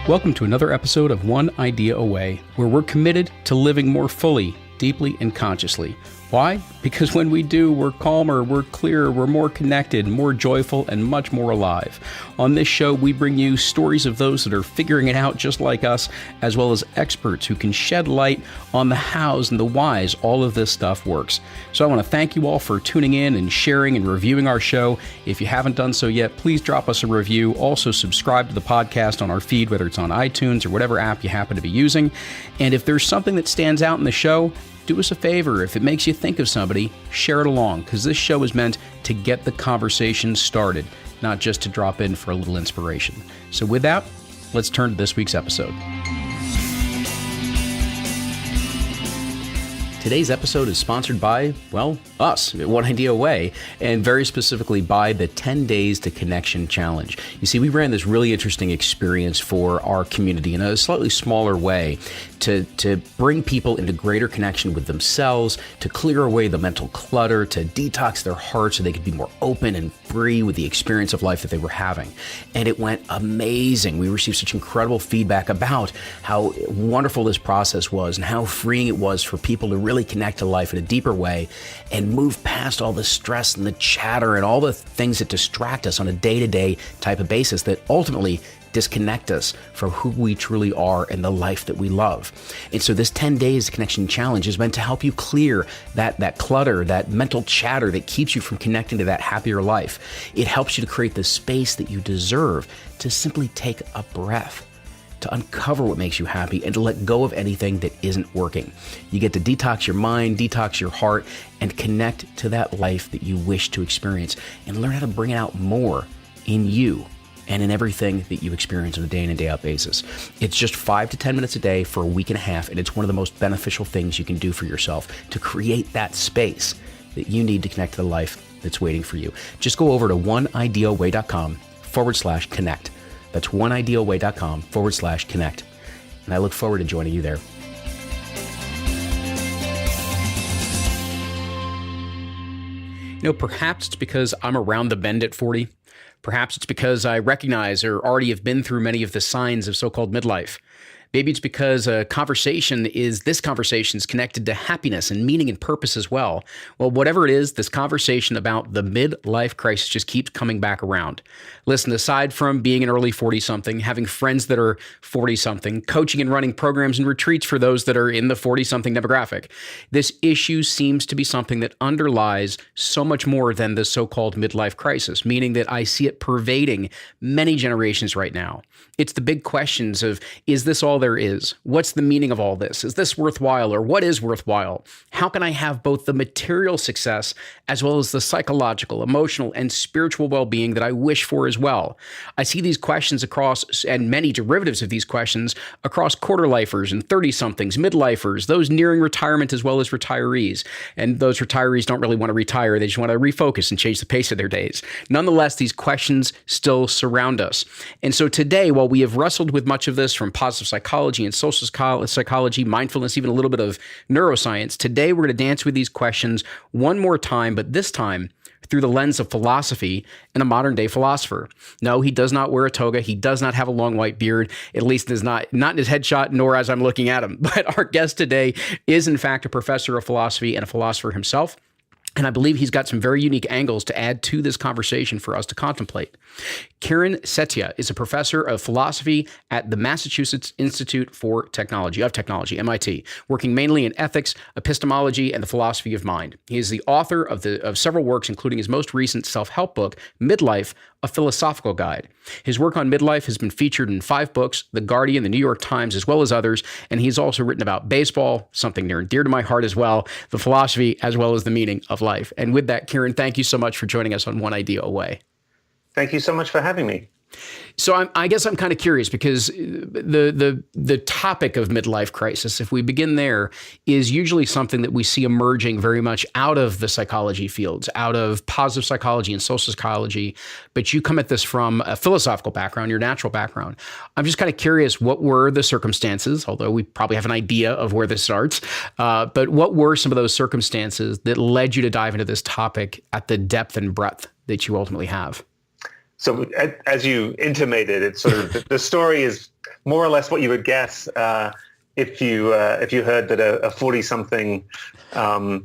Welcome to another episode of One Idea Away, where we're committed to living more fully, deeply, and consciously. Why? Because when we do, we're calmer, we're clearer, we're more connected, more joyful, and much more alive. On this show, we bring you stories of those that are figuring it out just like us, as well as experts who can shed light on the hows and the whys all of this stuff works. So I want to thank you all for tuning in and sharing and reviewing our show. If you haven't done so yet, please drop us a review. Also, subscribe to the podcast on our feed, whether it's on iTunes or whatever app you happen to be using. And if there's something that stands out in the show, do us a favor. If it makes you think of somebody, share it along, because this show is meant to get the conversation started, not just to drop in for a little inspiration. So with that, let's turn to this week's episode. Today's episode is sponsored by, well, us, One Idea Away, and very specifically by the 10 Days to Connection Challenge. You see, we ran this really interesting experience for our community in a slightly smaller way to bring people into greater connection with themselves, to clear away the mental clutter, to detox their hearts so they could be more open and free with the experience of life that they were having. And it went amazing. We received such incredible feedback about how wonderful this process was and how freeing it was for people to really connect to life in a deeper way and move past all the stress and the chatter and all the things that distract us on a day-to-day type of basis that ultimately disconnect us from who we truly are and the life that we love. And so this 10 Days Connection Challenge is meant to help you clear that clutter, that mental chatter that keeps you from connecting to that happier life. It helps you to create the space that you deserve to simply take a breath, to uncover what makes you happy, and to let go of anything that isn't working. You get to detox your mind, detox your heart, and connect to that life that you wish to experience, and learn how to bring it out more in you and in everything that you experience on a day in and day out basis. It's just 5 to 10 minutes a day for a week and a half, and it's one of the most beneficial things you can do for yourself to create that space that you need to connect to the life that's waiting for you. Just go over to oneideaway.com/connect. That's oneideaway.com/connect. And I look forward to joining you there. You know, perhaps it's because I'm around the bend at 40. Perhaps it's because I recognize or already have been through many of the signs of so-called midlife. Maybe it's because this conversation is connected to happiness and meaning and purpose as well. Well, whatever it is, this conversation about the midlife crisis just keeps coming back around. Listen, aside from being an early 40-something, having friends that are 40-something, coaching and running programs and retreats for those that are in the 40-something demographic, this issue seems to be something that underlies so much more than the so-called midlife crisis, meaning that I see it pervading many generations right now. It's the big questions of, is this all there is? What's the meaning of all this? Is this worthwhile, or what is worthwhile? How can I have both the material success as well as the psychological, emotional, and spiritual well-being that I wish for as well? I see these questions across, and many derivatives of these questions, across quarter-lifers and 30-somethings, midlifers, those nearing retirement as well as retirees. And those retirees don't really want to retire. They just want to refocus and change the pace of their days. Nonetheless, these questions still surround us. And so today, while we have wrestled with much of this from positive psychology and social psychology, mindfulness, even a little bit of neuroscience, today we're going to dance with these questions one more time, but this time through the lens of philosophy and a modern day philosopher. No, he does not wear a toga. He does not have a long white beard, at least is not in his headshot, nor as I'm looking at him. But our guest today is in fact a professor of philosophy and a philosopher himself. And I believe he's got some very unique angles to add to this conversation for us to contemplate. Kieran Setiya is a professor of philosophy at the Massachusetts Institute for Technology, MIT, working mainly in ethics, epistemology, and the philosophy of mind. He is the author of several works, including his most recent self-help book, Midlife, a philosophical guide. His work on midlife has been featured in 5 books, The Guardian, the New York Times, as well as others, and he's also written about baseball, something near and dear to my heart as well, the philosophy, as well as the meaning of life. And with that, Kieran, thank you so much for joining us on One Idea Away. Thank you so much for having me. So I guess I'm kind of curious because the topic of midlife crisis, if we begin there, is usually something that we see emerging very much out of the psychology fields, out of positive psychology and social psychology. But you come at this from a philosophical background, your natural background. I'm just kind of curious, what were the circumstances, although we probably have an idea of where this starts, but what were some of those circumstances that led you to dive into this topic at the depth and breadth that you ultimately have? So as you intimated, it's sort of the story is more or less what you would guess if you heard that a 40-something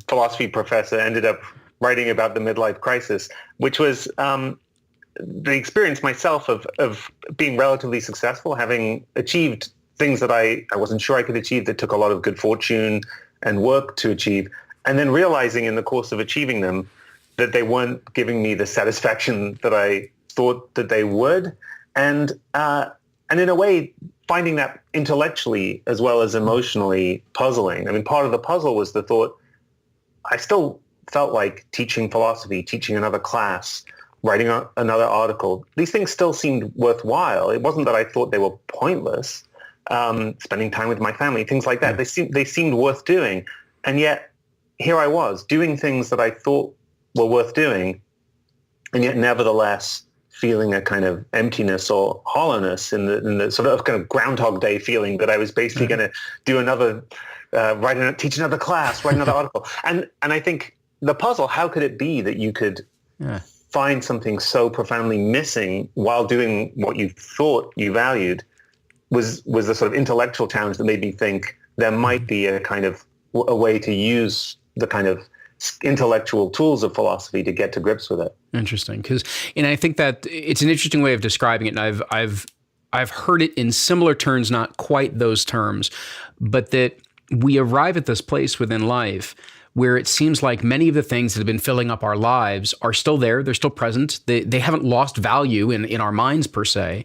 philosophy professor ended up writing about the midlife crisis, which was the experience myself of being relatively successful, having achieved things that I wasn't sure I could achieve, that took a lot of good fortune and work to achieve, and then realizing in the course of achieving them that they weren't giving me the satisfaction that I thought that they would, and in a way finding that intellectually as well as emotionally puzzling. I mean, part of the puzzle was the thought I still felt like teaching philosophy, teaching another class, writing another article. These things still seemed worthwhile. It wasn't that I thought they were pointless. Spending time with my family, things like that. They seemed worth doing, and yet here I was doing things that I thought were worth doing, and yet nevertheless feeling a kind of emptiness or hollowness in the sort of kind of Groundhog Day feeling that I was basically going to do another, teach another class, write another article. And I think the puzzle, how could it be that you could find something so profoundly missing while doing what you thought you valued, was the sort of intellectual challenge that made me think there might be a kind of a way to use the kind of intellectual tools of philosophy to get to grips with it. Interesting, and I think that it's an interesting way of describing it, and I've heard it in similar terms, not quite those terms, but that we arrive at this place within life where it seems like many of the things that have been filling up our lives are still there. They're still present. They haven't lost value in our minds per se.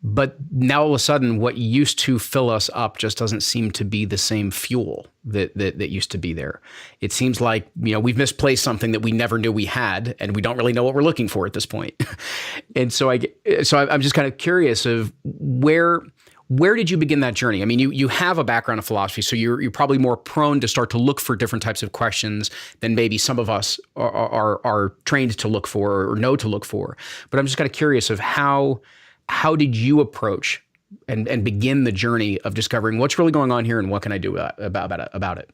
But now all of a sudden, what used to fill us up just doesn't seem to be the same fuel that used to be there. It seems like, we've misplaced something that we never knew we had, and we don't really know what we're looking for at this point. And so I'm just kind of curious of where did you begin that journey? I mean, you have a background in philosophy, so you're probably more prone to start to look for different types of questions than maybe some of us are trained to look for or know to look for. But I'm just kind of curious of how did you approach and begin the journey of discovering what's really going on here and what can I do about it?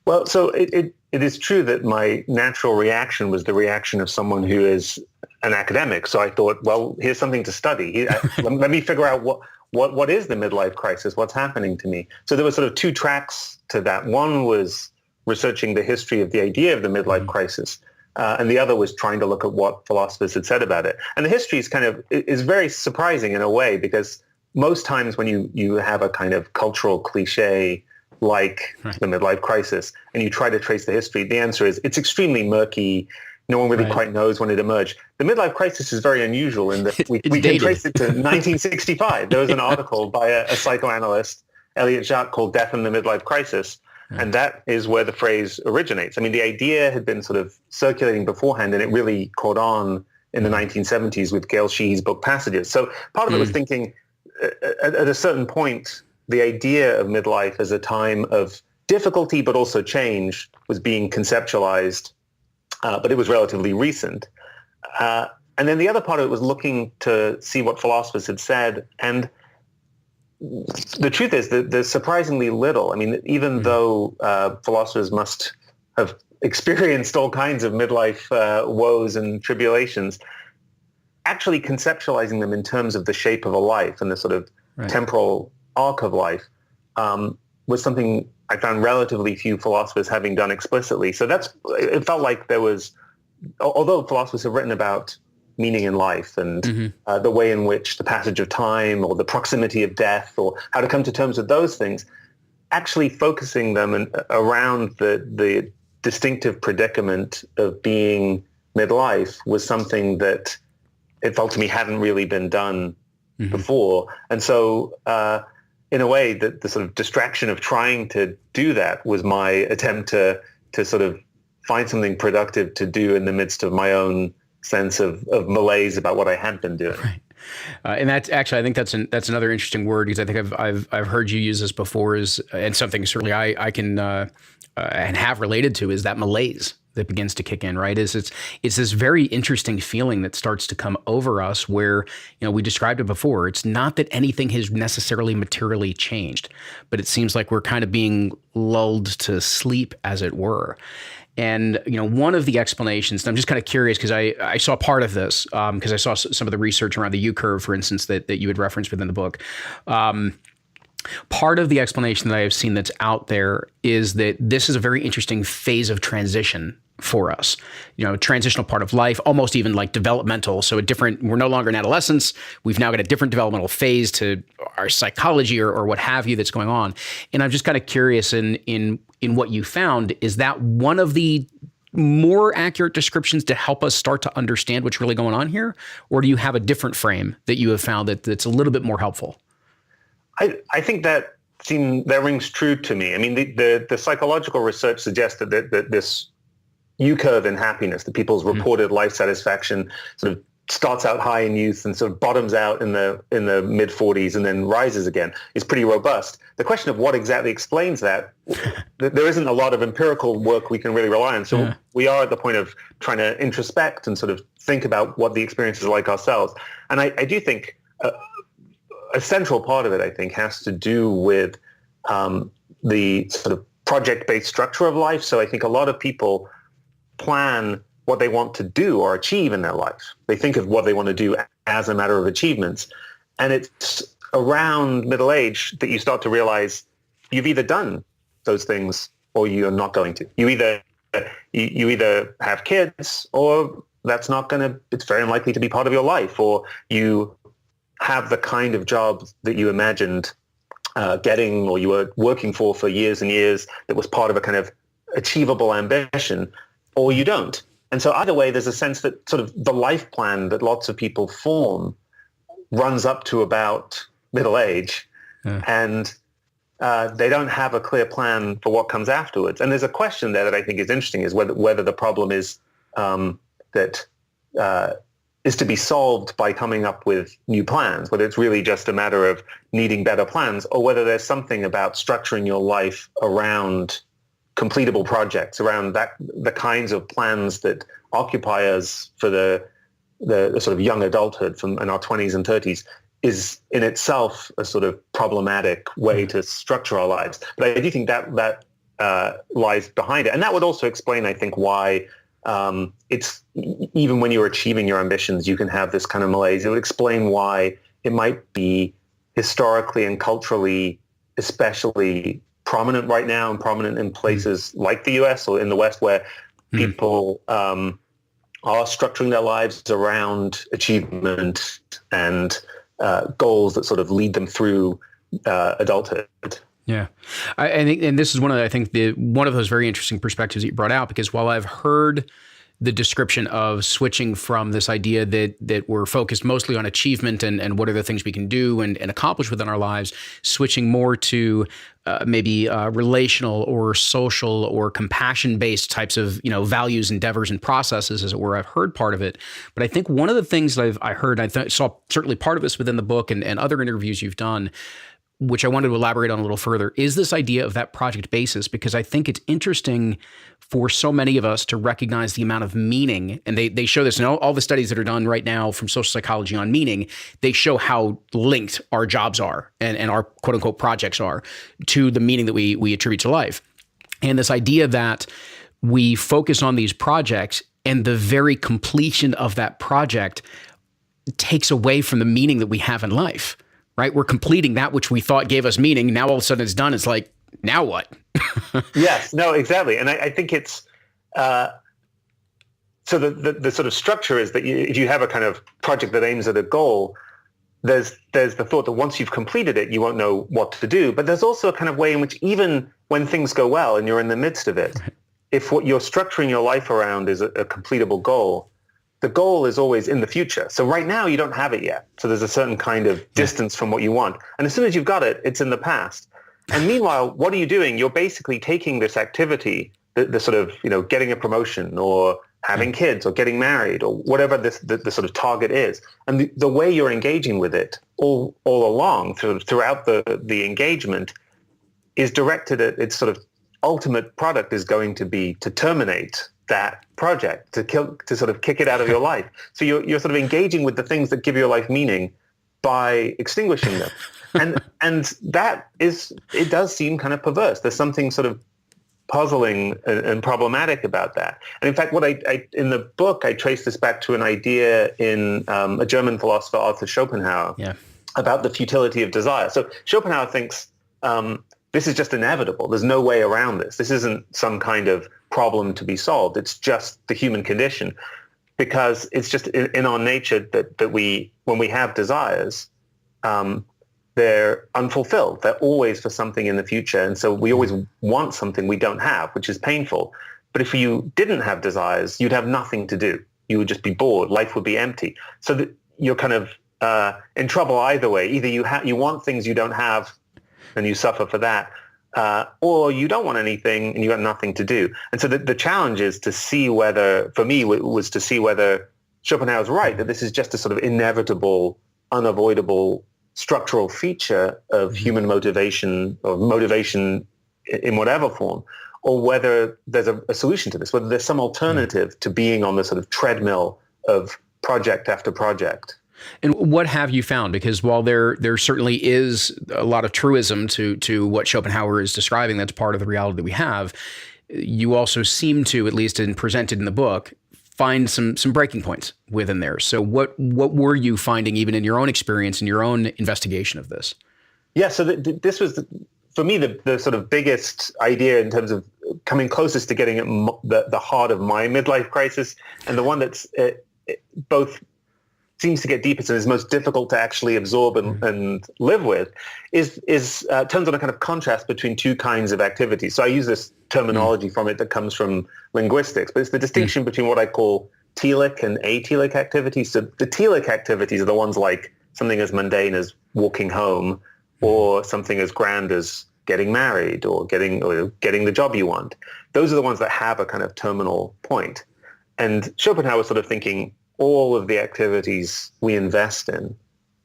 Well, so it is true that my natural reaction was the reaction of someone who is an academic. So I thought, well, here's something to study. Let me figure out what is the midlife crisis? What's happening to me? So there were sort of two tracks to that. One was researching the history of the idea of the midlife crisis. And the other was trying to look at what philosophers had said about it. And the history is very surprising in a way, because most times when you have a kind of cultural cliche like the midlife crisis and you try to trace the history, the answer is it's extremely murky. No one really quite knows when it emerged. The midlife crisis is very unusual in that we can trace it to 1965. There was an article by a psychoanalyst, Elliot Jacques, called Death and the Midlife Crisis. And that is where the phrase originates. I mean, the idea had been sort of circulating beforehand, and it really caught on in the 1970s with Gail Sheehy's book Passages. So part of it was thinking at a certain point, the idea of midlife as a time of difficulty but also change was being conceptualized, but it was relatively recent. And then the other part of it was looking to see what philosophers had said. And the truth is that there's surprisingly little. I mean, even though philosophers must have experienced all kinds of midlife woes and tribulations, actually conceptualizing them in terms of the shape of a life and the sort of temporal arc of life was something I found relatively few philosophers having done explicitly. So it felt like there was, although philosophers have written about meaning in life and the way in which the passage of time or the proximity of death or how to come to terms with those things, actually focusing them around the distinctive predicament of being midlife was something that it felt to me hadn't really been done before. And so in a way, the sort of distraction of trying to do that was my attempt to sort of find something productive to do in the midst of my own sense of malaise about what I had been doing. Right. And that's actually, I think that's another interesting word, because I think I've heard you use this before, and something certainly I can and have related to is that malaise that begins to kick in, right? It's this very interesting feeling that starts to come over us where, we described it before. It's not that anything has necessarily materially changed, but it seems like we're kind of being lulled to sleep, as it were. And, one of the explanations, and I'm just kind of curious because I saw part of this, because I saw some of the research around the U-curve, for instance, that you had referenced within the book. Part of the explanation that I have seen that's out there is that this is a very interesting phase of transition for us, transitional part of life, almost even like developmental. So we're no longer in adolescence. We've now got a different developmental phase to our psychology or what have you that's going on. And I'm just kind of curious in what you found, is that one of the more accurate descriptions to help us start to understand what's really going on here? Or do you have a different frame that you have found that's a little bit more helpful? I think that rings true to me. I mean, the psychological research suggests that this U-curve in happiness, that people's reported life satisfaction sort of starts out high in youth and sort of bottoms out in the mid 40s and then rises again, is pretty robust. The question of what exactly explains that, there isn't a lot of empirical work we can really rely on. So we are at the point of trying to introspect and sort of think about what the experience is like ourselves. And I do think a central part of it, I think, has to do with the sort of project-based structure of life. So I think a lot of people plan what they want to do or achieve in their life. They think of what they want to do as a matter of achievements. And it's around middle age that you start to realize you've either done those things or you're not going to. You either have kids, or it's very unlikely to be part of your life, or you have the kind of job that you imagined getting, or you were working for years and years, that was part of a kind of achievable ambition, or you don't. And so either way, there's a sense that sort of the life plan that lots of people form runs up to about middle age, and they don't have a clear plan for what comes afterwards. And there's a question there that I think is interesting, is whether the problem is is to be solved by coming up with new plans, whether it's really just a matter of needing better plans, or whether there's something about structuring your life around completable projects, around the kinds of plans that occupy us for the sort of young adulthood in our 20s and 30s, is in itself a sort of problematic way to structure our lives. But I do think that lies behind it. And that would also explain, I think, why it's, even when you're achieving your ambitions, you can have this kind of malaise. It would explain why it might be historically and culturally especially prominent right now, and prominent in places like the US or in the West, where people are structuring their lives around achievement and goals that sort of lead them through adulthood. Yeah, I think, and this is one of those very interesting perspectives that you brought out, because while I've heard the description of switching from this idea that we're focused mostly on achievement and what are the things we can do and accomplish within our lives, switching more to maybe relational or social or compassion-based types of values, endeavors, and processes, as it were. I've heard part of it, but I think one of the things that I heard, I saw certainly part of this within the book and other interviews you've done, which I wanted to elaborate on a little further, is this idea of that project basis, because I think it's interesting for so many of us to recognize the amount of meaning, and they show this in all the studies that are done right now from social psychology on meaning. They show how linked our jobs are and our quote unquote projects are to the meaning that we attribute to life. And this idea that we focus on these projects and the very completion of that project takes away from the meaning that we have in life. Right? We're completing that which we thought gave us meaning. Now all of a sudden it's done. It's like, now what? Yes, no, exactly. And I think it's, so the sort of structure is that if you have a kind of project that aims at a goal, there's the thought that once you've completed it, you won't know what to do. But there's also a kind of way in which even when things go well and you're in the midst of it, if what you're structuring your life around is a completable goal, the goal is always in the future. So right now you don't have it yet. So there's a certain kind of distance from what you want. And as soon as you've got it, it's in the past. And meanwhile, what are you doing? You're basically taking this activity, the sort of, getting a promotion or having kids or getting married or whatever the sort of target is. And the way you're engaging with it all along throughout the engagement is directed at its sort of ultimate product is going to be to terminate that project, to sort of kick it out of your life. So you're sort of engaging with the things that give your life meaning by extinguishing them. And that it does seem kind of perverse. There's something sort of puzzling and problematic about that. And in fact, what I in the book, I trace this back to an idea in a German philosopher, Arthur Schopenhauer, about the futility of desire. So Schopenhauer thinks this is just inevitable. There's no way around this. This isn't some kind of problem to be solved. It's just the human condition, because it's just in our nature that we, when we have desires, they're unfulfilled. They're always for something in the future. And so we always want something we don't have, which is painful. But if you didn't have desires, you'd have nothing to do. You would just be bored. Life would be empty. So that you're kind of in trouble either way. Either you want things you don't have and you suffer for that, or you don't want anything and you got nothing to do. And so the challenge is to see whether, for me, was to see whether Schopenhauer's right, that this is just a sort of inevitable, unavoidable structural feature of human motivation, or motivation in whatever form, or whether there's a solution to this, whether there's some alternative to being on the sort of treadmill of project after project. And what have you found? Because while there certainly is a lot of truism to what Schopenhauer is describing, that's part of the reality that we have, you also seem to, at least presented in the book, find some breaking points within there. So what were you finding, even in your own experience and your own investigation of this? Yeah, so this was, for me, the sort of biggest idea in terms of coming closest to getting at the heart of my midlife crisis, and the one that's both seems to get deepest and is most difficult to actually absorb and live with, is turns on a kind of contrast between two kinds of activities. So I use this terminology from it that comes from linguistics, but it's the distinction between what I call telic and atelic activities. So the telic activities are the ones like something as mundane as walking home, or something as grand as getting married, or getting the job you want. Those are the ones that have a kind of terminal point. And Schopenhauer was sort of thinking, all of the activities we invest in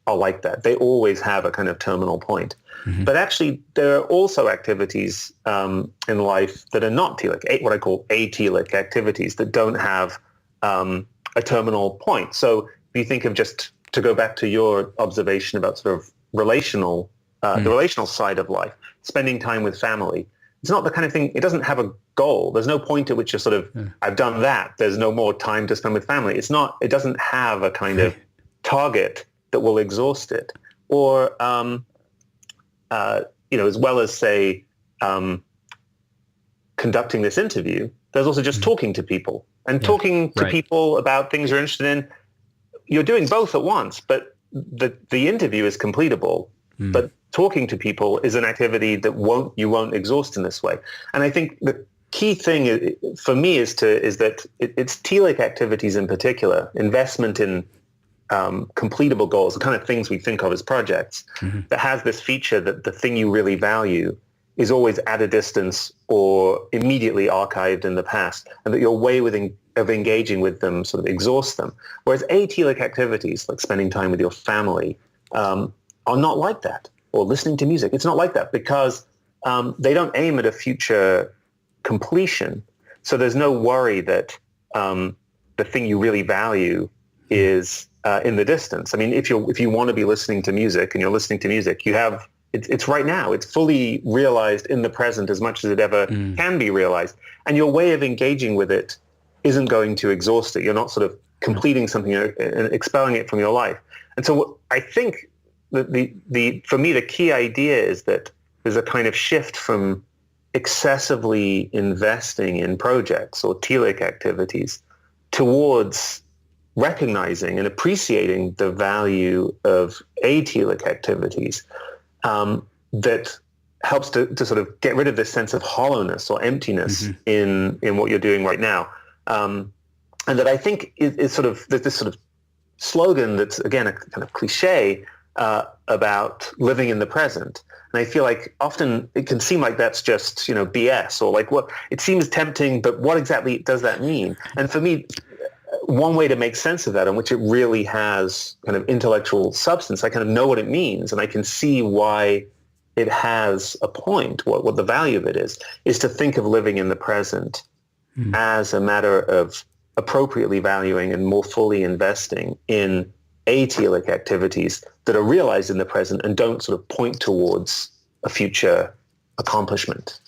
are like that. They always have a kind of terminal point. Mm-hmm. But actually, there are also activities in life that are not telic, what I call atelic activities that don't have a terminal point. So if you think of, just to go back to your observation about sort of relational, the relational side of life, spending time with family, it's not the kind of thing, it doesn't have a goal. There's no point at which you're sort of, I've done that, there's no more time to spend with family. It doesn't have a kind of target that will exhaust it. Or, as well as, say, conducting this interview, there's also just talking to people. And talking to people about things you're interested in, you're doing both at once, but the interview is completable. But talking to people is an activity that you won't exhaust in this way. And I think the key thing for me is that it's telic activities in particular, investment in completable goals, the kind of things we think of as projects, that has this feature that the thing you really value is always at a distance or immediately archived in the past, and that your way of engaging with them sort of exhausts them. Whereas atelic activities, like spending time with your family, are not like that. Or listening to music, it's not like that, because they don't aim at a future completion. So there's no worry that the thing you really value is in the distance. I mean, if you want to be listening to music and you're listening to music, it's right now. It's fully realized in the present as much as it ever can be realized. And your way of engaging with it isn't going to exhaust it. You're not sort of completing something and expelling it from your life. And so I think for me, the key idea is that there's a kind of shift from excessively investing in projects or telic activities towards recognizing and appreciating the value of atelic activities, that helps to sort of get rid of this sense of hollowness or emptiness in what you're doing right now. And that I think is sort of this sort of slogan that's, again, a kind of cliche, about living in the present. And I feel like often it can seem like that's just, BS, or like, it seems tempting, but what exactly does that mean? And for me, one way to make sense of that, in which it really has kind of intellectual substance, I kind of know what it means, and I can see why it has a point, what the value of it is to think of living in the present as a matter of appropriately valuing and more fully investing in atelic activities that are realized in the present and don't sort of point towards a future accomplishment.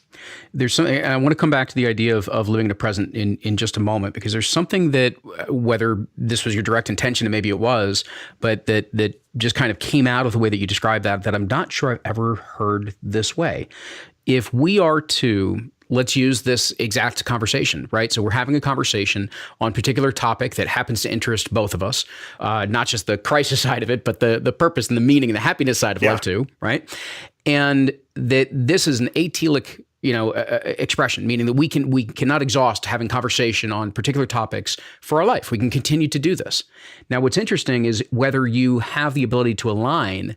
There's something, and I want to come back to the idea of living in the present in just a moment, because there's something that, whether this was your direct intention, and maybe it was, but that just kind of came out of the way that you described that I'm not sure I've ever heard this way. If we are to, let's use this exact conversation, right? So we're having a conversation on a particular topic that happens to interest both of us, not just the crisis side of it, but the purpose and the meaning and the happiness side of life too, right? And that this is an atelic, expression, meaning that we cannot exhaust having conversation on particular topics for our life. We can continue to do this. Now, what's interesting is whether you have the ability to align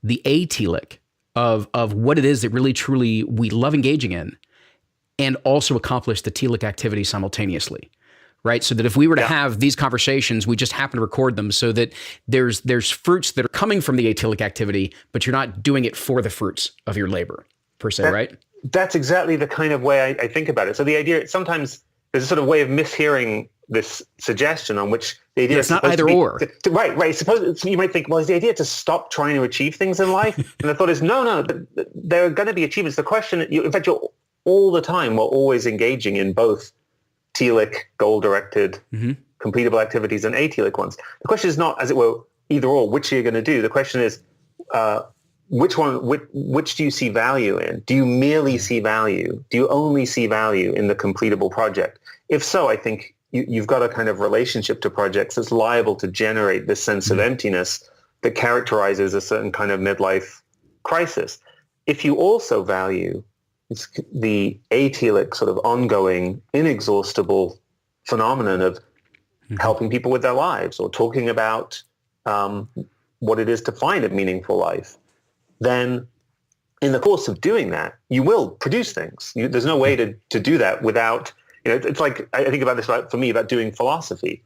the atelic of what it is that really truly we love engaging in, and also accomplish the telic activity simultaneously, right? So that if we were to have these conversations, we just happen to record them so that there's fruits that are coming from the atelic activity, but you're not doing it for the fruits of your labor, per se, right? That's exactly the kind of way I think about it. So the idea, sometimes there's a sort of way of mishearing this suggestion on which the idea is not either or. Right. Suppose you might think, well, is the idea to stop trying to achieve things in life? And the thought is, no, there are going to be achievements. The question, in fact, you're all the time, we're always engaging in both telic, goal-directed, completable activities and atelic ones. The question is not, as it were, either or, which are you going to do? The question is, which do you see value in? Do you merely see value? Do you only see value in the completable project? If so, I think you've got a kind of relationship to projects that's liable to generate this sense of emptiness that characterizes a certain kind of midlife crisis. If you also value the atelic, sort of ongoing, inexhaustible phenomenon of helping people with their lives or talking about what it is to find a meaningful life, then in the course of doing that, you will produce things. There's no way to do that without, it's like, I think about this for me about doing philosophy.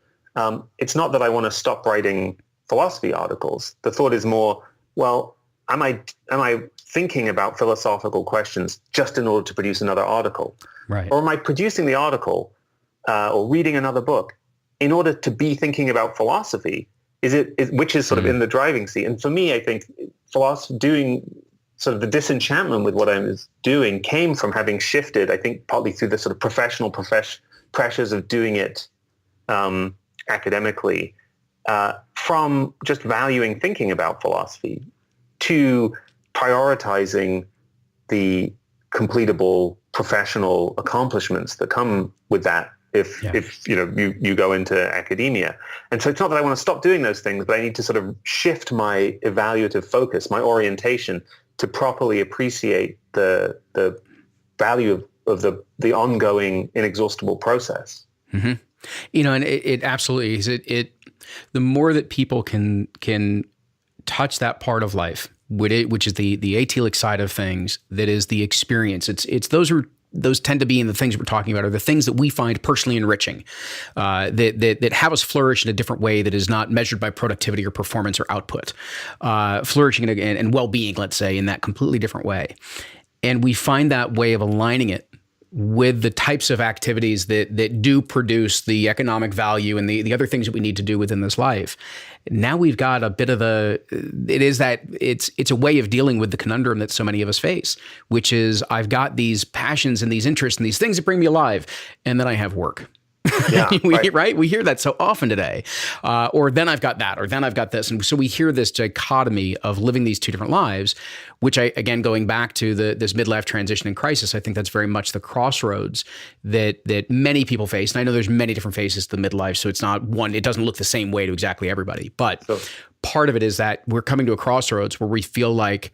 It's not that I want to stop writing philosophy articles. The thought is more, well, am I thinking about philosophical questions just in order to produce another article? Right. Or am I producing the article or reading another book in order to be thinking about philosophy? Which is sort of in the driving seat. And for me, I think doing sort of the disenchantment with what I was doing came from having shifted, I think partly through the sort of professional pressures of doing it academically, from just valuing thinking about philosophy to prioritizing the completable professional accomplishments that come with that if you go into academia. And so it's not that I want to stop doing those things, but I need to sort of shift my evaluative focus, my orientation, to properly appreciate the value of the ongoing inexhaustible process. Mm-hmm. And it absolutely is. The more that people can touch that part of life, which is the atelic side of things, that is the experience. It's those tend to be in the things we're talking about are the things that we find personally enriching, that have us flourish in a different way that is not measured by productivity or performance or output, flourishing and well-being, let's say, in that completely different way. And we find that way of aligning it with the types of activities that do produce the economic value and the other things that we need to do within this life. Now we've got a bit of it's a way of dealing with the conundrum that so many of us face, which is I've got these passions and these interests and these things that bring me alive, and then I have work. Yeah, right? We hear that so often today. Or then I've got that, or then I've got this. And so we hear this dichotomy of living these two different lives, which again, going back to this midlife transition and crisis, I think that's very much the crossroads that many people face. And I know there's many different phases to the midlife, so it's not one, it doesn't look the same way to exactly everybody. But part of it is that we're coming to a crossroads where we feel like,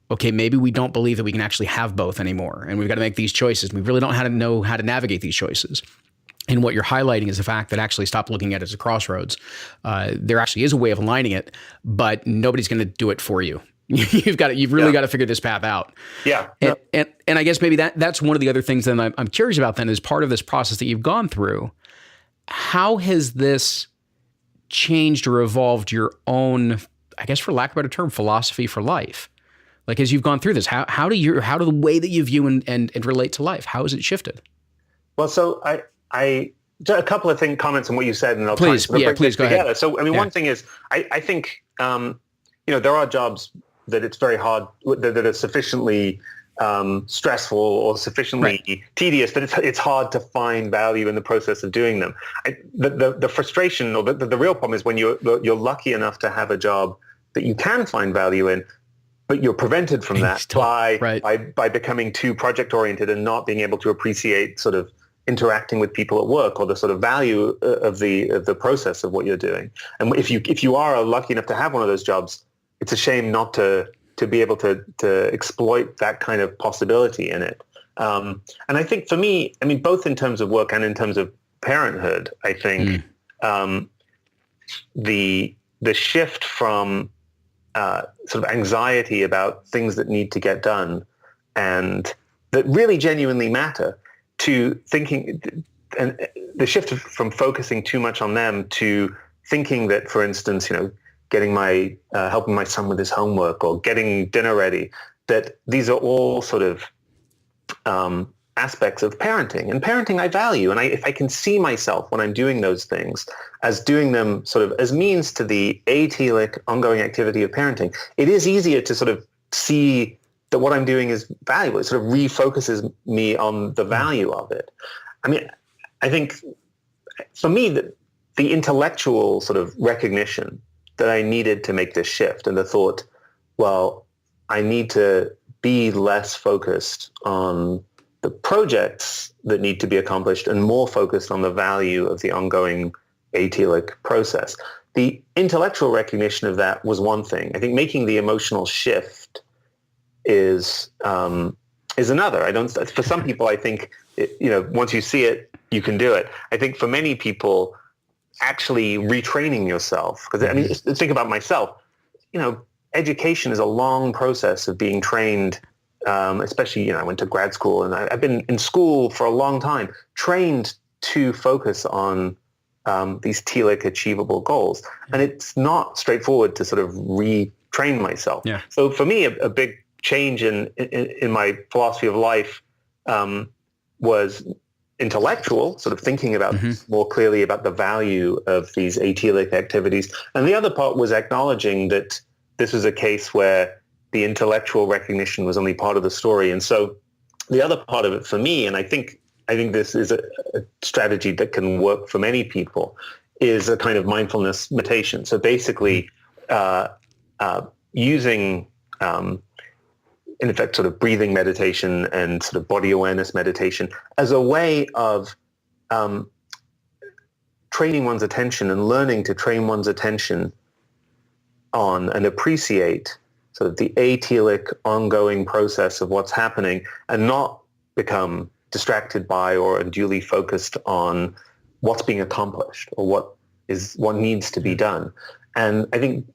okay, maybe we don't believe that we can actually have both anymore. And we've got to make these choices. We really don't know how to navigate these choices. And what you're highlighting is the fact that actually stop looking at it as a crossroads. There actually is a way of aligning it, but nobody's going to do it for you. You've really got to figure this path out. Yeah. And I guess maybe that's one of the other things that I'm curious about then, as part of this process that you've gone through. How has this changed or evolved your own, I guess for lack of a better term, philosophy for life? Like as you've gone through this, how do the way that you view and relate to life, how has it shifted? Well, so I just a couple of comments on what you said, and I'll please go ahead. So, I mean, one thing is, I think, there are jobs that it's very hard, that are sufficiently stressful or sufficiently tedious that it's hard to find value in the process of doing them. The frustration or the real problem is when you're lucky enough to have a job that you can find value in, but you're prevented from that by becoming too project oriented and not being able to appreciate sort of interacting with people at work or the sort of value of the process of what you're doing. And if you are lucky enough to have one of those jobs, it's a shame not to be able to exploit that kind of possibility in it. And I think for me, I mean, both in terms of work and in terms of parenthood, I think the shift from sort of anxiety about things that need to get done and that really genuinely matter to thinking, and the shift from focusing too much on them to thinking that, for instance, getting helping my son with his homework or getting dinner ready, that these are all sort of aspects of parenting. And parenting I value. And if I can see myself when I'm doing those things as doing them sort of as means to the atelic ongoing activity of parenting, it is easier to sort of see that what I'm doing is valuable. It sort of refocuses me on the value of it. I mean, I think for me, the intellectual sort of recognition that I needed to make this shift and the thought, well, I need to be less focused on the projects that need to be accomplished and more focused on the value of the ongoing atelic process. The intellectual recognition of that was one thing. I think making the emotional shift is another. For some people, I think, once you see it, you can do it. I think for many people, actually retraining yourself, because I mean, think about myself, education is a long process of being trained, especially, I went to grad school and I've been in school for a long time, trained to focus on these telic achievable goals. And it's not straightforward to sort of retrain myself. Yeah. So for me, a big change in my philosophy of life was intellectual, sort of thinking about more clearly about the value of these atelic activities. And the other part was acknowledging that this was a case where the intellectual recognition was only part of the story. And so the other part of it for me, and I think this is a strategy that can work for many people, is a kind of mindfulness meditation. So basically using in effect, sort of breathing meditation and sort of body awareness meditation as a way of training one's attention and learning to train one's attention on and appreciate sort of the atelic ongoing process of what's happening and not become distracted by or unduly focused on what's being accomplished or what needs to be done. And I think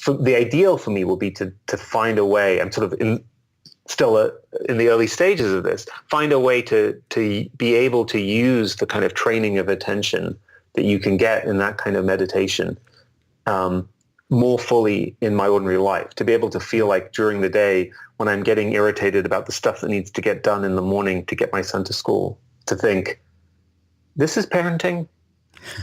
the ideal for me will be to find a way, I'm sort of still in the early stages of this, find a way to be able to use the kind of training of attention that you can get in that kind of meditation more fully in my ordinary life, to be able to feel like during the day when I'm getting irritated about the stuff that needs to get done in the morning to get my son to school, to think, this is parenting.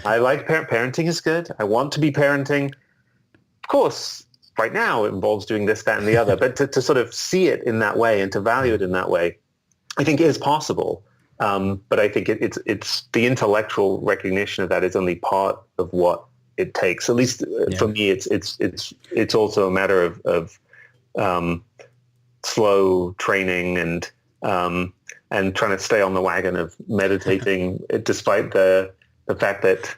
I like parenting is good. I want to be parenting. Of course, right now it involves doing this, that, and the other, but to sort of see it in that way and to value it in that way, I think is possible. But I think it's the intellectual recognition of that is only part of what it takes. At least for me, it's also a matter of slow training and trying to stay on the wagon of meditating, despite the fact that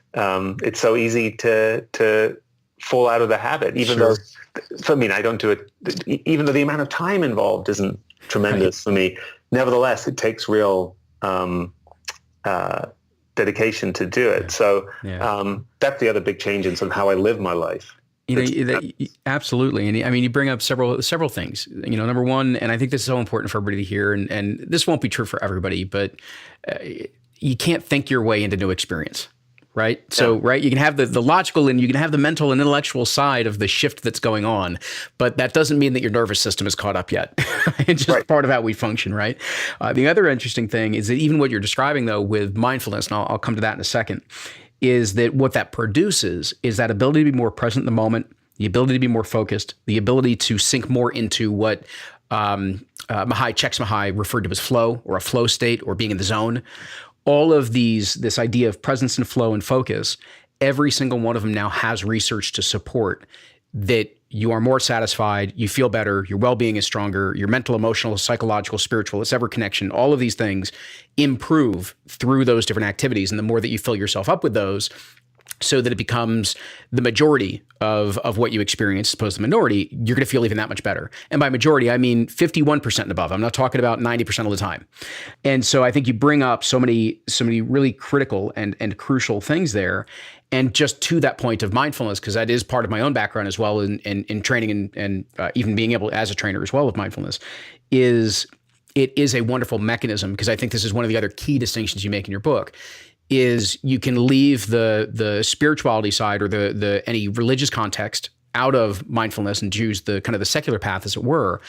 it's so easy to fall out of the habit, even though, for me, I don't do it, even though the amount of time involved isn't tremendous for me. Nevertheless, it takes real dedication to do it. So that's the other big change in sort of how I live my life. Absolutely. And I mean, you bring up several things, number one, and I think this is so important for everybody to hear, and this won't be true for everybody, but you can't think your way into new experience. Right. So, you can have the logical and you can have the mental and intellectual side of the shift that's going on, but that doesn't mean that your nervous system is caught up yet. It's just part of how we function. Right. The other interesting thing is that even what you're describing, though, with mindfulness, and I'll come to that in a second, is that what that produces is that ability to be more present in the moment, the ability to be more focused, the ability to sink more into what Mahai Csikszentmihalyi referred to as flow or a flow state or being in the zone. All of this idea of presence and flow and focus, every single one of them now has research to support that you are more satisfied, you feel better, your well-being is stronger, your mental, emotional, psychological, spiritual, it's ever connection, all of these things improve through those different activities. And the more that you fill yourself up with those, so that it becomes the majority of what you experience, as opposed to the minority, you're going to feel even that much better. And by majority, I mean 51% and above. I'm not talking about 90% of the time. And so I think you bring up so many really critical and crucial things there. And just to that point of mindfulness, because that is part of my own background as well in training and even being able as a trainer as well with mindfulness, it is a wonderful mechanism, because I think this is one of the other key distinctions you make in your book, is you can leave the spirituality side or the any religious context out of mindfulness and choose the kind of the secular path, as it were,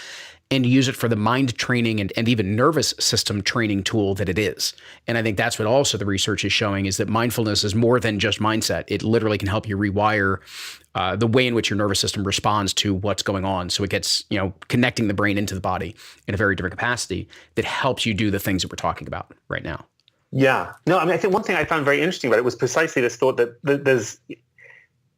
and use it for the mind training and even nervous system training tool that it is. And I think that's what also the research is showing, is that mindfulness is more than just mindset. It literally can help you rewire the way in which your nervous system responds to what's going on. So it gets, connecting the brain into the body in a very different capacity that helps you do the things that we're talking about right now. Yeah. No, I mean, I think one thing I found very interesting about it was precisely this thought that there's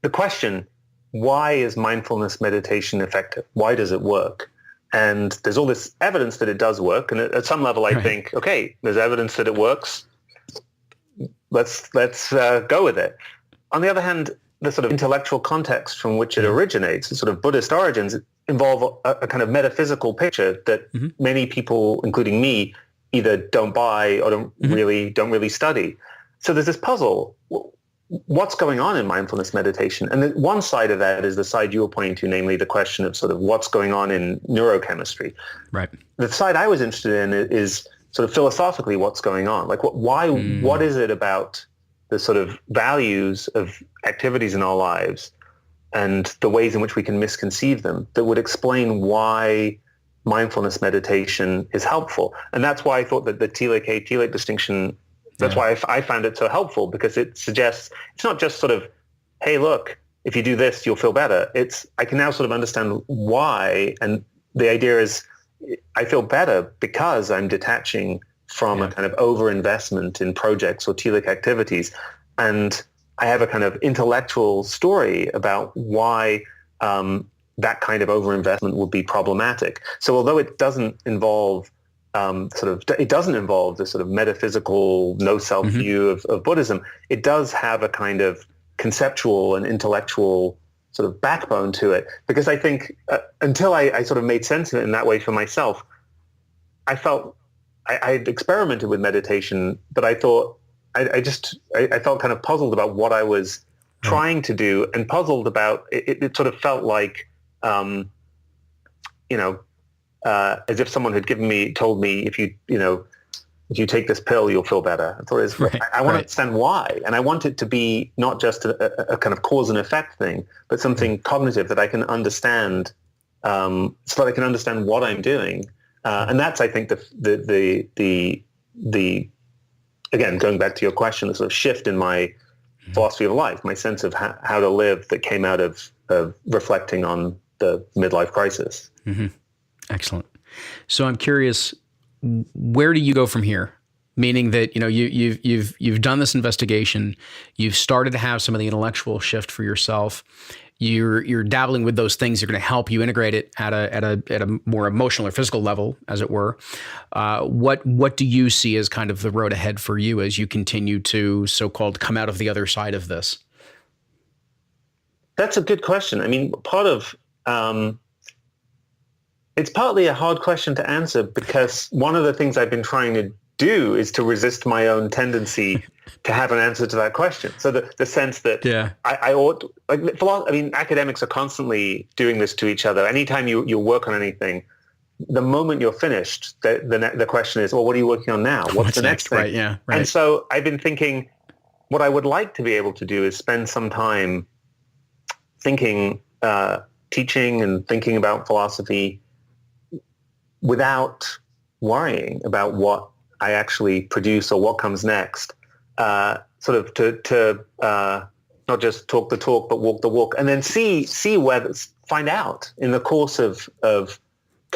the question, why is mindfulness meditation effective? Why does it work? And there's all this evidence that it does work. And at some level, I think, okay, there's evidence that it works. Let's go with it. On the other hand, the sort of intellectual context from which it originates, the sort of Buddhist origins, involve a kind of metaphysical picture that many people, including me, either don't buy or don't really study. So there's this puzzle. What's going on in mindfulness meditation? And the one side of that is the side you were pointing to, namely the question of sort of what's going on in neurochemistry. Right. The side I was interested in is sort of philosophically what's going on. Like what is it about the sort of values of activities in our lives and the ways in which we can misconceive them that would explain why meditation is helpful. And that's why I thought that the Tilak distinction, that's why I found it so helpful, because it suggests it's not just sort of, hey, look, if you do this, you'll feel better. I can now sort of understand why. And the idea is I feel better because I'm detaching from a kind of overinvestment in projects or Tilak activities. And I have a kind of intellectual story about why that kind of overinvestment would be problematic. So although it doesn't involve the sort of metaphysical no self view of Buddhism, it does have a kind of conceptual and intellectual sort of backbone to it. Because I think until I sort of made sense of it in that way for myself, I felt I experimented with meditation, but I thought I felt kind of puzzled about what I was trying to do, and puzzled about it. It sort of felt like as if someone had told me, if you take this pill, you'll feel better. I thought I want to understand why. And I want it to be not just a kind of cause and effect thing, but something cognitive that I can understand, so that I can understand what I'm doing. And that's, I think, the again, going back to your question, the sort of shift in my philosophy of life, my sense of how to live, that came out of reflecting on the midlife crisis. Excellent. So I'm curious, where do you go from here? Meaning that, you've done this investigation, you've started to have some of the intellectual shift for yourself. You're dabbling with those things that are going to help you integrate it at a more emotional or physical level, as it were. What do you see as kind of the road ahead for you as you continue to so-called come out of the other side of this? That's a good question. I mean, it's partly a hard question to answer, because one of the things I've been trying to do is to resist my own tendency to have an answer to that question. So the sense that I ought, academics are constantly doing this to each other. Anytime you work on anything, the moment you're finished, the question is, well, what are you working on now? What's the next thing? Right, yeah, right. And so I've been thinking, what I would like to be able to do is spend some time thinking, teaching and thinking about philosophy without worrying about what I actually produce or what comes next, sort of to not just talk the talk, but walk the walk, and then find out in the course of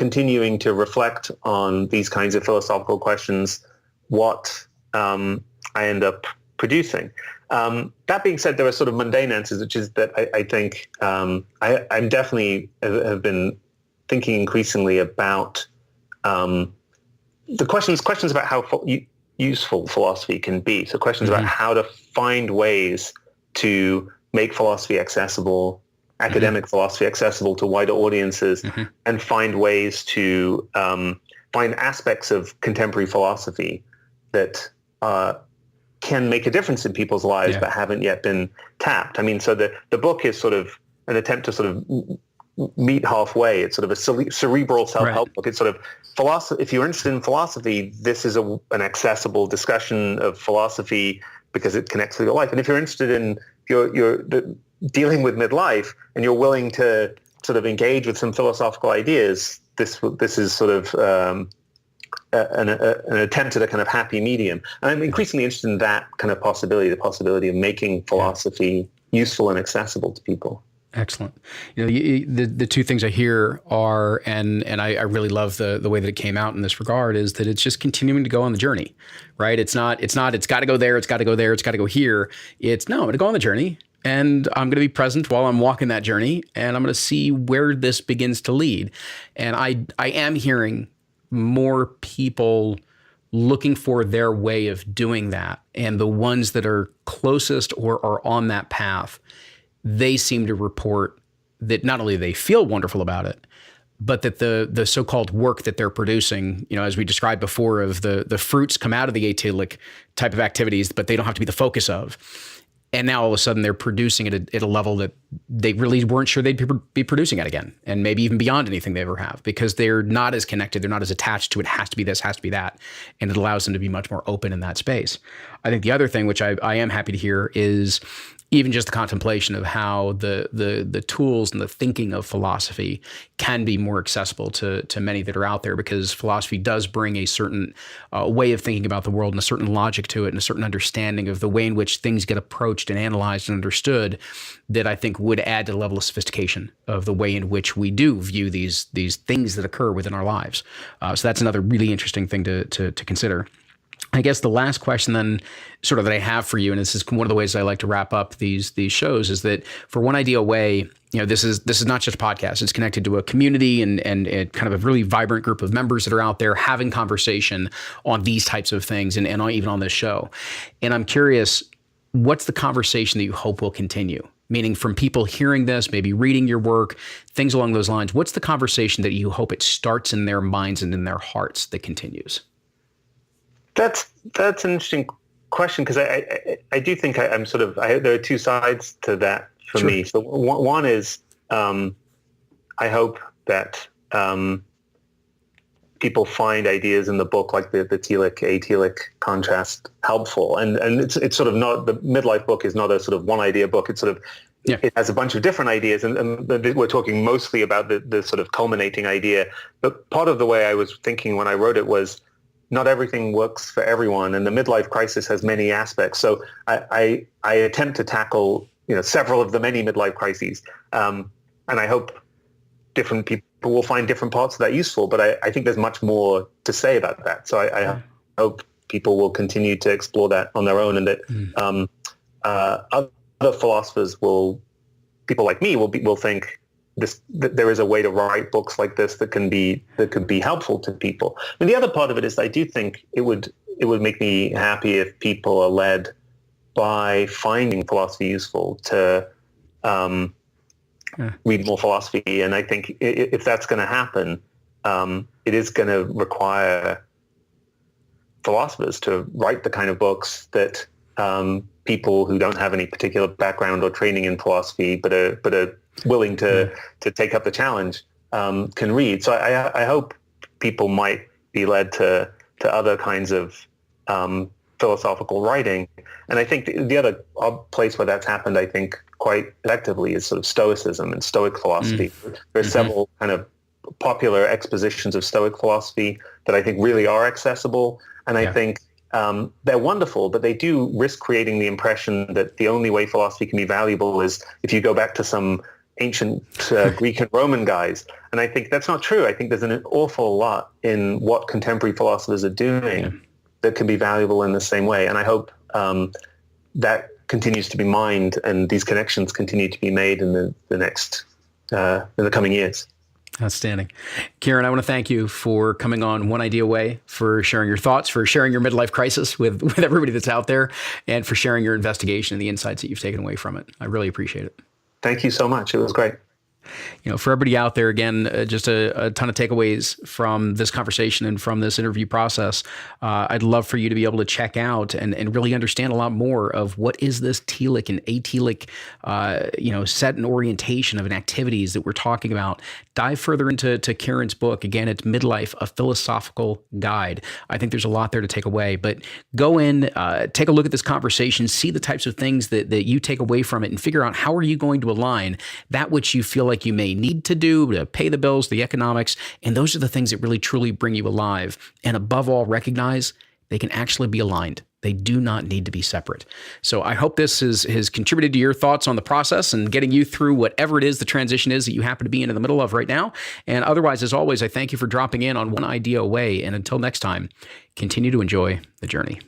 continuing to reflect on these kinds of philosophical questions, what I end up producing. That being said, there are sort of mundane answers, which is that I think I'm definitely have been thinking increasingly about the questions about how useful philosophy can be. So questions about how to find ways to make philosophy accessible, academic philosophy accessible to wider audiences, and find ways to find aspects of contemporary philosophy that can make a difference in people's lives but haven't yet been tapped. I mean, so the book is sort of an attempt to sort of meet halfway. It's sort of a cerebral self-help book. It's sort of philosophy. If you're interested in philosophy, this is an accessible discussion of philosophy because it connects with your life. And if you're interested in dealing with midlife and you're willing to sort of engage with some philosophical ideas, this is sort of an attempt at a kind of happy medium. And I'm increasingly interested in that kind of possibility, the possibility of making philosophy useful and accessible to people. Excellent. The two things I hear are, and I really love the way that it came out in this regard, is that it's just continuing to go on the journey, right? It's got to go there, it's got to go there, it's got to go here. It's no, I'm going to go on the journey, and I'm going to be present while I'm walking that journey, and I'm going to see where this begins to lead. And I am hearing more people looking for their way of doing that, and the ones that are closest or are on that path, they seem to report that not only they feel wonderful about it, but that the so-called work that they're producing, as we described before, of the fruits come out of the atylic type of activities, but they don't have to be the focus of. And now all of a sudden they're producing it at a level that they really weren't sure they'd be producing it again, and maybe even beyond anything they ever have, because they're not as connected, they're not as attached to it has to be this, has to be that, and it allows them to be much more open in that space. I think the other thing, which I am happy to hear, is even just the contemplation of how the tools and the thinking of philosophy can be more accessible to many that are out there, because philosophy does bring a certain way of thinking about the world and a certain logic to it and a certain understanding of the way in which things get approached and analyzed and understood that I think would add to the level of sophistication of the way in which we do view these things that occur within our lives. So that's another really interesting thing to consider. I guess the last question then sort of that I have for you, and this is one of the ways I like to wrap up these shows, is that for One Idea Away, this is not just a podcast. It's connected to a community and kind of a really vibrant group of members that are out there having conversation on these types of things and even on this show. And I'm curious, what's the conversation that you hope will continue? Meaning from people hearing this, maybe reading your work, things along those lines. What's the conversation that you hope it starts in their minds and in their hearts that continues? That's an interesting question, because I do think I'm sort of, there are two sides to that for me. So one is I hope that people find ideas in the book like the telic contrast helpful, and it's sort of not, the Midlife book is not a sort of one idea book. It's sort of it has a bunch of different ideas, and we're talking mostly about the sort of culminating idea. But part of the way I was thinking when I wrote it was, not everything works for everyone, and the midlife crisis has many aspects. So I attempt to tackle several of the many midlife crises, and I hope different people will find different parts of that useful. But I think there's much more to say about that. So I hope people will continue to explore that on their own, and that other philosophers people like me will think that there is a way to write books like this that could be helpful to people. And the other part of it is, I do think it would make me happy if people are led by finding philosophy useful to read more philosophy. And I think if that's going to happen, it is going to require philosophers to write the kind of books that people who don't have any particular background or training in philosophy but are willing to take up the challenge can read. So I hope people might be led to other kinds of philosophical writing. And I think the other place where that's happened, I think, quite effectively is sort of Stoicism and Stoic philosophy. There are several kind of popular expositions of Stoic philosophy that I think really are accessible. And I think they're wonderful, but they do risk creating the impression that the only way philosophy can be valuable is if you go back to some ancient Greek and Roman guys. And I think that's not true. I think there's an awful lot in what contemporary philosophers are doing that can be valuable in the same way. And I hope that continues to be mined and these connections continue to be made in the coming years. Outstanding. Kieran, I want to thank you for coming on One Idea Way, for sharing your thoughts, for sharing your midlife crisis with everybody that's out there, and for sharing your investigation and the insights that you've taken away from it. I really appreciate it. Thank you so much. It was great. For everybody out there, again, just a ton of takeaways from this conversation and from this interview process. I'd love for you to be able to check out and really understand a lot more of what is this telic and atelic, set and orientation of an activities that we're talking about. Dive further into Kieran's book. Again, it's Midlife, a Philosophical Guide. I think there's a lot there to take away, but go in, take a look at this conversation, see the types of things that you take away from it, and figure out how are you going to align that which you feel like you may need to do to pay the bills, the economics, and those are the things that really truly bring you alive. And above all, recognize they can actually be aligned. They do not need to be separate. So I hope this has contributed to your thoughts on the process and getting you through whatever it is the transition is that you happen to be in the middle of right now. And otherwise, as always, I thank you for dropping in on One Idea Away. And until next time, continue to enjoy the journey.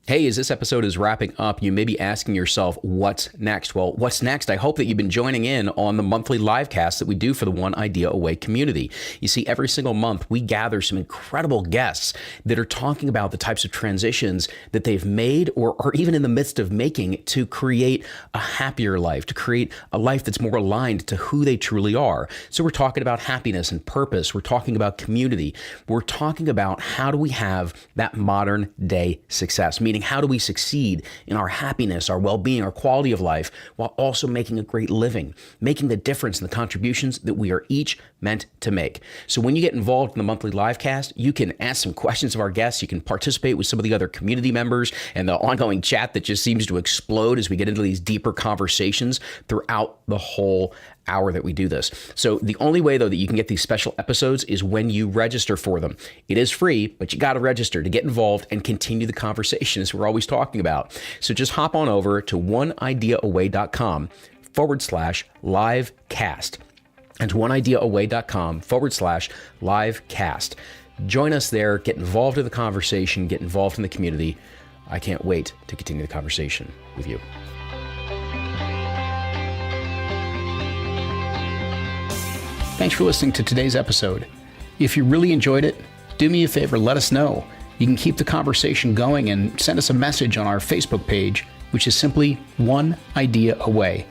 Hey, as this episode is wrapping up, you may be asking yourself, what's next? Well, what's next? I hope that you've been joining in on the monthly live cast that we do for the One Idea Away community. You see, every single month, we gather some incredible guests that are talking about the types of transitions that they've made or are even in the midst of making to create a happier life, to create a life that's more aligned to who they truly are. So we're talking about happiness and purpose. We're talking about community. We're talking about how do we have that modern day success, meaning how do we succeed in our happiness, our well-being, our quality of life, while also making a great living, making the difference in the contributions that we are each meant to make. So when you get involved in the monthly live cast, you can ask some questions of our guests. You can participate with some of the other community members and the ongoing chat that just seems to explode as we get into these deeper conversations throughout the whole hour that we do this. So the only way, though, that you can get these special episodes is when you register for them. It is free, but you got to register to get involved and continue the conversations we're always talking about. So just hop on over to oneideaaway.com/livecast. And to oneideaaway.com/livecast. Join us there, get involved in the conversation, get involved in the community. I can't wait to continue the conversation with you. Thanks for listening to today's episode. If you really enjoyed it, do me a favor, let us know. You can keep the conversation going and send us a message on our Facebook page, which is simply One Idea Away.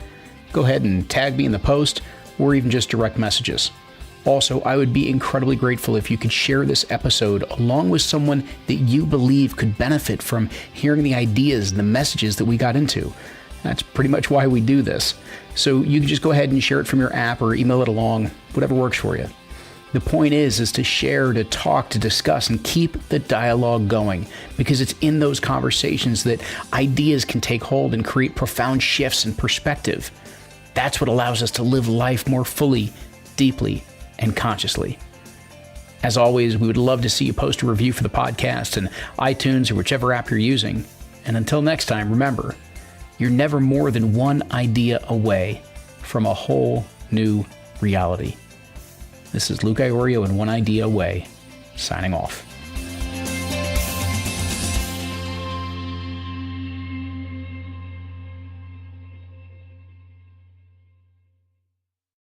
Go ahead and tag me in the post or even just direct messages. Also, I would be incredibly grateful if you could share this episode along with someone that you believe could benefit from hearing the ideas and the messages that we got into. That's pretty much why we do this. So you can just go ahead and share it from your app or email it along, whatever works for you. The point is to share, to talk, to discuss, and keep the dialogue going, because it's in those conversations that ideas can take hold and create profound shifts in perspective. That's what allows us to live life more fully, deeply, and consciously. As always, we would love to see you post a review for the podcast in iTunes or whichever app you're using. And until next time, remember, you're never more than one idea away from a whole new reality. This is Luke Iorio and One Idea Away, signing off.